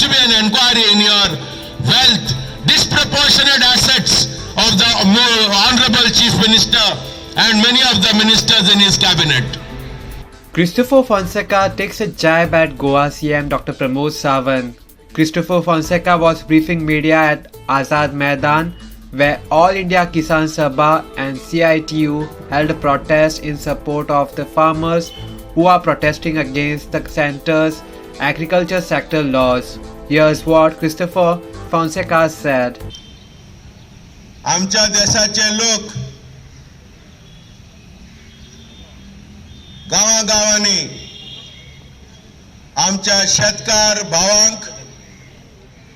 to be an inquiry in your wealth, disproportionate assets of the Honorable Chief Minister and many of the ministers in his cabinet. Christopher Fonseca takes a jab at Goa CM Dr. Pramod Sawant. Christopher Fonseca was briefing media at Azad Maidan, where All India Kisan Sabha and CITU held a protest in support of the farmers who are protesting against the centre's agriculture sector laws. Here's what Christopher Fonseca said. आमच्या देशाचे लोक गावागावांनी आमच्या शेतकार भावांक,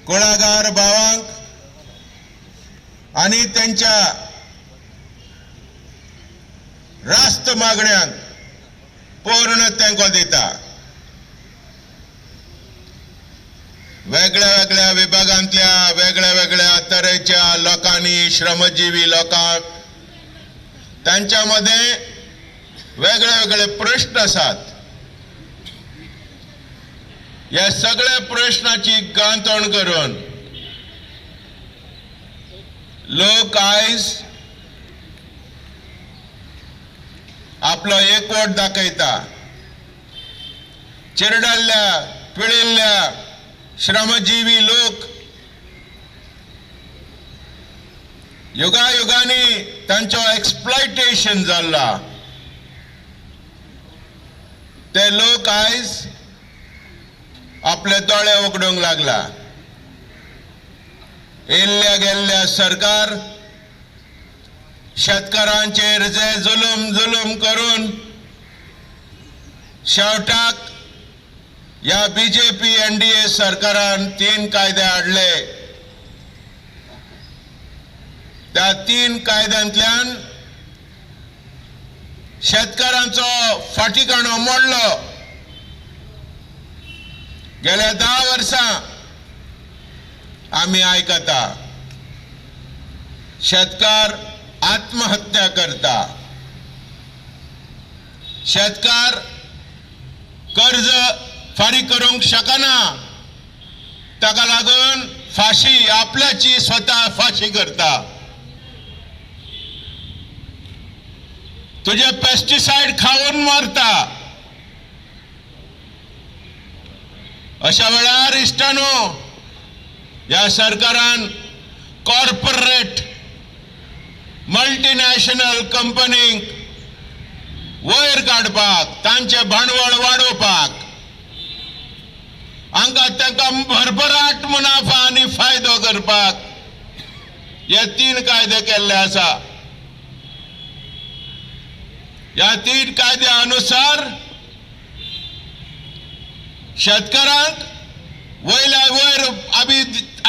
कुळागर भावांक आणि त्यांच्या रास्त मागण्यांक पूर्ण तेंको दिता. वेगळ्या वेगळ्या विभागांतल्या वेगळ्या वेगळ्या तरेच्या लोकांनी, श्रमजीवी लोकांक त्यांच्या मध्ये वेगळे वेगळे प्रश्न आसात. या सगळ्या प्रश्नाची गांथोण करून लोक आयज आपलो एकवट दाखयता. चिरडल्ल्या पिळिल्ल्या श्रमजीवी लोक युगायुगांनी तांचो एक्सप्लॉयटेशन जाल्ला. ते लोक आयज आपले दोळे उगडूंक लागला. येल्ल्या गेल्ल्या सरकार शेतकारांचेर जे जुलूम करून शेवटाक या बीजेपी NDA सरकारान 3 कायदे हाडले. त्या 3 कायद्यांतल्यान शेतकारांचो फाटीकणो मोडलो. गेल्या 10 वर्सां आमी आयकता शेतकार आत्महत्या करता. शेतकार कर्ज फारीक करूंक शकना, ताका लागून फाशी आपल्याची स्वता फाशी करता. तुझे पेस्टिसाइड खाऊन मरता. अशा वेळार इश्टानो, या सरकारान कॉर्पोरेट मल्टीनॅशनल कंपनींक वयर काडपाक, तांचे भांडवळ वाडोवपाक, हांकां तांकां भरभराट मुनाफा आनी फायदो करपाक हे 3 कायदे केल्ले आसा. या 3 कायद्या अनुसार शेतकारांक वयल्या वयर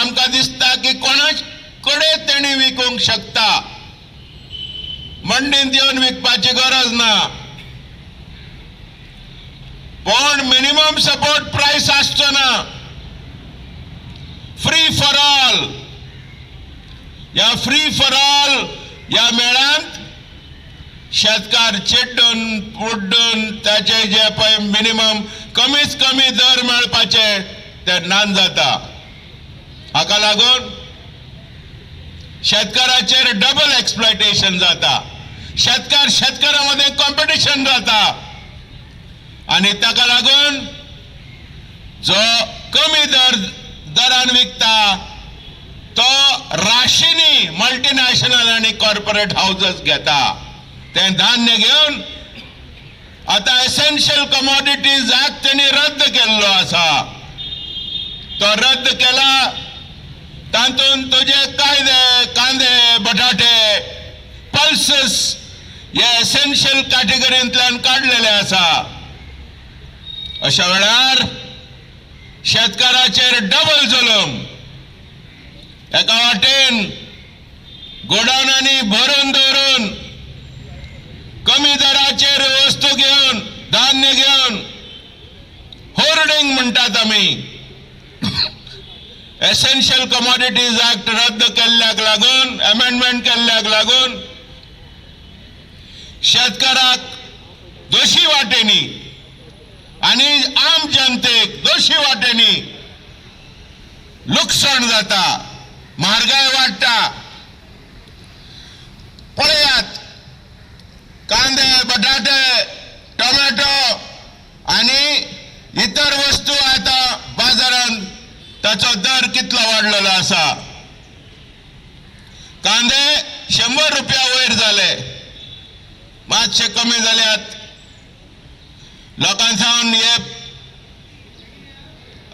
आमकां दिसता की कोणाच कडेन तेणी विकूंक शकता. मंडींत येवन विकपाची गरज ना. पण मिनिमम सपोर्ट प्राइस आसचो ना. Free for all. या फ्री फॉर ऑल या मेळांत शेतकार चिड्डून पुड्डून ताचे जे पळय मिनिमम कमीच कमी दर मेळपाचे ते नान जाता. हाका लागून शेतकाराचेर डबल एक्सप्लॉयटेशन जाता. शेतकारामध्ये कॉम्पिटिशन जाता आणि ताका लागून जो कमी दरान विकता तो राशीनी मल्टीनॅशनल आणि कॉर्पोरेट हाऊसेस घेता. ते धान्य घेऊन आता एसेन्शियल कमोडिटीज ऍक्ट त्यांनी रद्द केल्लो आसा. तो रद्द केला. तातूंत तुझे कांदे, बटाटे, पल्सेस हे एसेन्शियल कॅटेगरींतल्यान काढलेले आसा. अशा वेळार शेतकाराचेर डबल जुलूम. एका वाटेन गोडाऊनांनी भरून दवरून कमी दराचेर वस्तू घेऊन, धान्य घेऊन होर्डिंग म्हणटात आमी. एसेन्शियल कमोडिटीज ऍक्ट रद्द केल्ल्याक लागून, अमेंडमेंट केल्ल्याक लागून शेतकाराक दोशी वाटेनी आणि आम जनतेक दोशी वाटेनी लुकसाण जाता, म्हारगाय वाडटा. पळयात, कांदे, बटाटे, टोमॅटो आणि इतर वस्तू आता बाजारात ताचो दर कितलो वाडलेलो आसा. कांदे 100 रुपया वयर जाले, मातशे कमी जाल्यात. लोकांसावन हे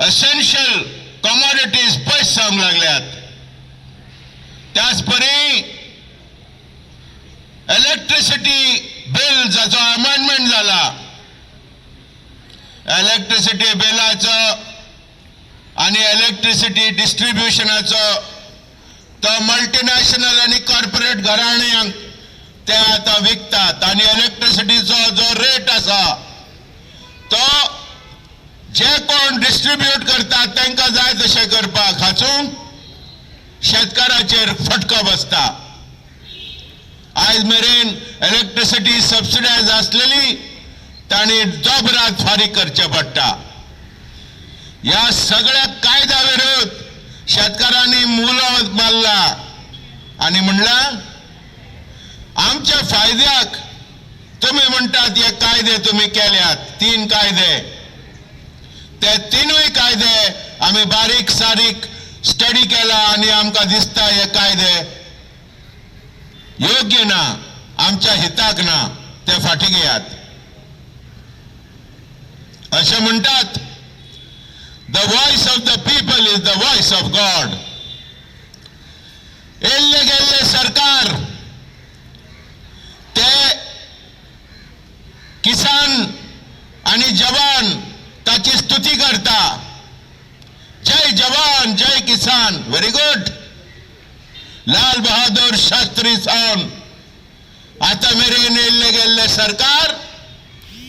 एसेन्शियल कमोडिटीज पयस जावंक लागल्यात. त्याच परी इलेक्ट्रिसिटी बिल जाचो अमेंडमेंट जाला, इलेक्ट्रिसिटी बिलाचो आणि इलेक्ट्रिसिटी डिस्ट्रीब्युशनाचो तो मल्टीनॅशनल आणि कॉर्पोरेट घराण्यांक ते आता विकतात. आणि इलेक्ट्रिसिटीचो जो रेट आसा तो जे कोण डिस्ट्रीब्यूट करतात तांकां जाय तशें करपाक हाचून शेतकाराचेर फटको बसता. आयज मेरेन इलेक्ट्रिसिटी सबसिडायज आसलेली तांणी जोबरात फारीक करचे पडटा. ह्या सगळ्या कायद्या विरोध शेतकारांनी मुलो मारला आणि म्हणला आमच्या फायद्याक तुम्ही म्हणटात हे कायदे तुम्ही केल्यात. 3 कायदे, ते 3य कायदे आम्ही बारीक सारीक स्टडी केला आणि आमकां दिसता हे कायदे योग्य ना, आमच्या हिताक ना, ते फाटी घेयात. असे म्हणतात, the voice of the people is the voice of God. येल्ले गेल्ले सरकार ते किसान आणि जवान ताची स्तुती करता. जय जवान जय किसान, व्हेरी गुड. लाल बहादूर शास्त्री सावन आता मेरेन येल्ले गेल्ले सरकार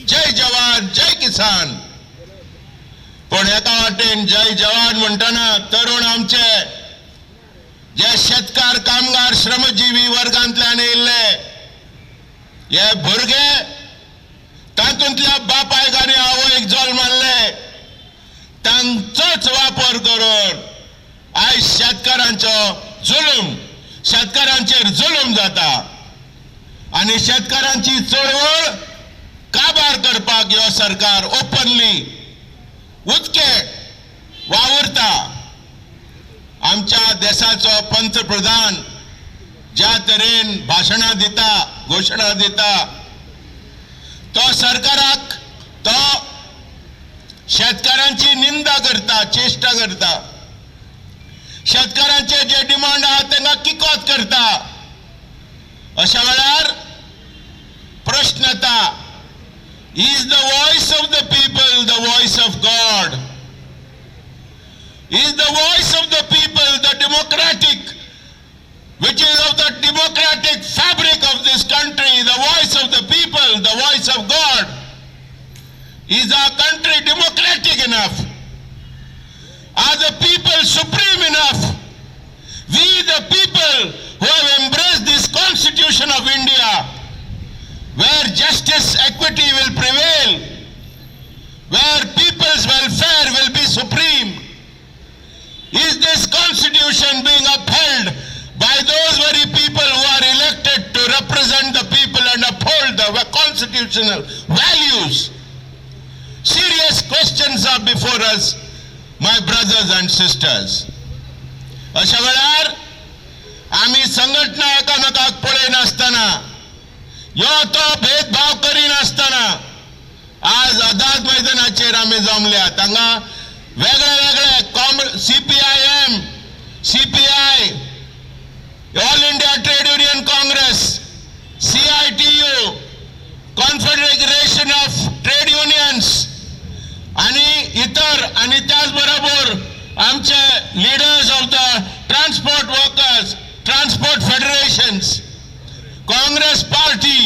जय जवान जय किसान. पण एका वाटेन जय जवान म्हणटाना तरुण आमचे जे शेतकार कामगार श्रमजीवी वर्गांतल्यान येयल्ले हे भुरगे तातूंतल्या बापायक आनी आवयक जल्माल्ले तांचोच वापर करून आयज शेतकारांचेर जुलूम जाता. आणि शेतकारांची चळवळ काबार करपाक ह्यो सरकार ओपनली उदके वावुरता. आमच्या देशाचो पंतप्रधान ज्या तरेन भाशणां दिता, घोशणा दिता, तो सरकाराक तो शेतकारांची निंदा करता, चेष्टा करता. शेतकारांचे जे डिमांड आहा तांकां किकोत करता. अशा वेळार प्रश्न येता, is the voice of the people the voice of God? Is the voice of the people, the democratic, which is of the democratic fabric of this country, the voice of the people, the voice of God? Is our country democratic enough? Are the people supreme enough? We the people who have embraced this constitution of India, where justice, equity will prevail, where people's welfare will be supreme. Is this constitution being upheld by those very people who are elected to represent the people and uphold the constitutional values? Serious questions are before us, my brothers and sisters. अशा वेळार आम्ही संघटना एकामेकाक पळयनासतना, ह्यो तो भेदभाव करिनासतना आज आझाद मैदानाचेर आमी जमल्यात. हांगा वेगळे वेगळे CPIM, CPI, all India trade union Congress, CITU, confederation of trade unions आणि इतर, आणि त्याचबरोबर आमचे leaders of the transport workers, transport federations, Congress party,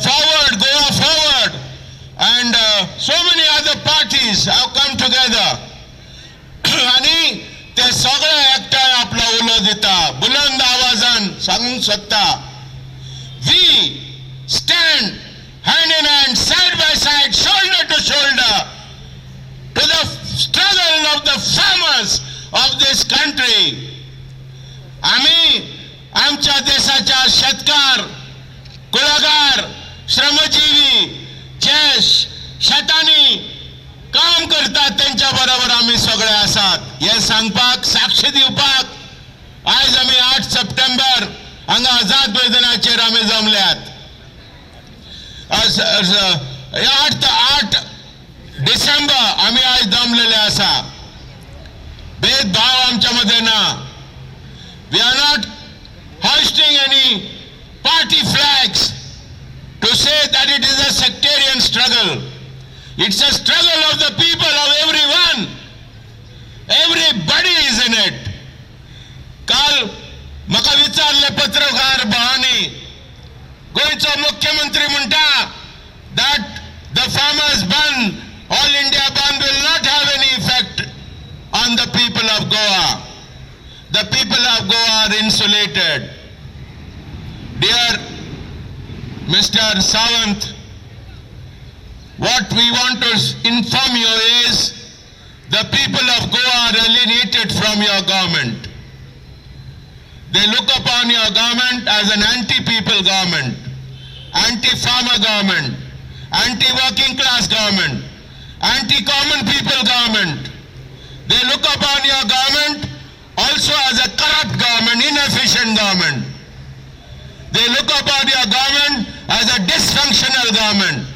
forward, Goa forward, and so many other parties have come together. आणि ते सगळे एकठांय आपला उलो दिता, बुलंद आवाजान सांगूंक सोदता, we stand hand in hand, side by side, shoulder to shoulder, to the struggle of the farmers of this country. आम्ही आमच्या देशाच्या शेतकार, कुळागर, श्रमजीवी जे शेतांनी काम करतात त्यांच्या बरोबर आम्ही सगळे आसात हे सांगपाक, साक्ष दिवपाक आज आम्ही 8 सप्टेंबर हांगा आझाद मैदानाचेर आम्ही जमल्यात. 8 डिसेंबर आम्ही आज जमलेले आसा. भेदभाव आमच्या मध्ये ना. We are not hoisting any party flags to say that it is a sectarian struggle. It's a struggle of the people, of everyone. Everybody is in it. काल म्हाका विचारले पत्रकार भावांनी, गोंयचो मुख्यमंत्री म्हणटा that the farmers ban, all India ban will not have any effect on the people of Goa. The people of Goa are insulated. Dear Mr. Sawant, what we want to inform you is the people of Goa are alienated from your government. They look upon your government as an anti-people government, anti-farmer government, anti-working class government, anti-common people government. They look upon your government also as a corrupt government, inefficient government. They look upon your government as a dysfunctional government.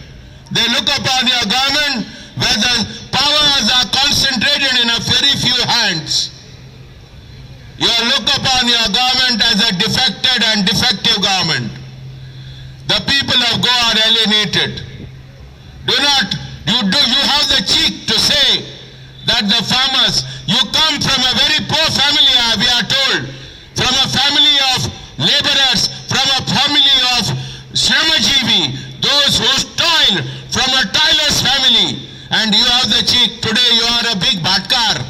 They look upon your government where the powers are concentrated in a very few hands. You look upon your government as a defected and defective government. The people of Goa are alienated. You have the cheek to say that the farmers, you come from a very poor family, we are told, from a family of laborers, from a family of Shramajivi, those who toil, from a toiler's family, and you have the cheek. Today you are a big bhatkar.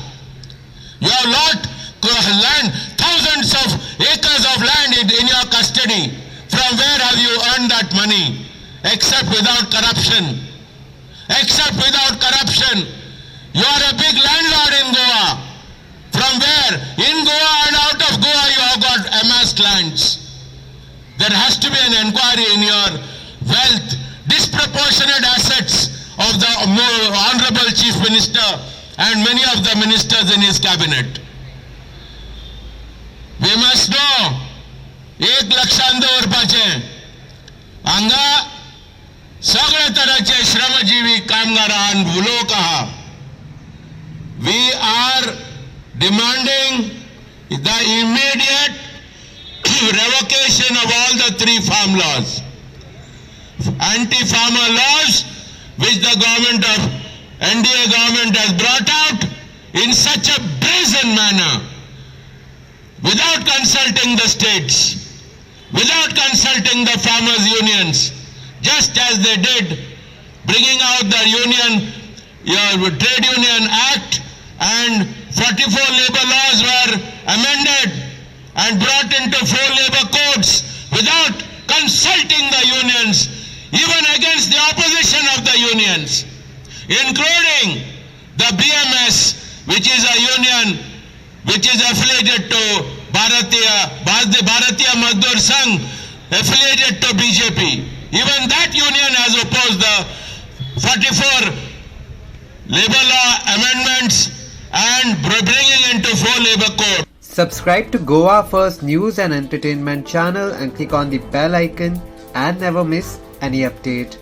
You have lot land, thousands of acres of land in your custody. From where have you earned that money? Except without corruption. Except without corruption. You are a big landlord in Goa. From where? In Goa and out of Goa you have got amassed lands. There has to be an inquiry in your wealth, disproportionate assets of the Honorable Chief Minister and many of the ministers in his cabinet. We must know, एक लक्षात दवरपाचें, हांगा सगळे तराचे श्रमजीवी कामगार आहात, लोक आहात. We are demanding the immediate revocation of all the 3 farm laws. Anti-farmer laws which the government of NDA government has brought out in such a brazen manner, without consulting the states, without consulting the farmers' unions, just as they did, bringing out the Trade Union Act, and 44 labor laws were amended and brought into 4 labor codes without consulting the unions, even against the opposition of the unions, including the BMS, which is a union which is affiliated to Bharatiya Mazdoor Sangh, affiliated to BJP. Even that union has opposed the 44 labor law amendments and bringing into 4 labor code. Subscribe to Goa First News and Entertainment channel and click on the bell icon and never miss any update.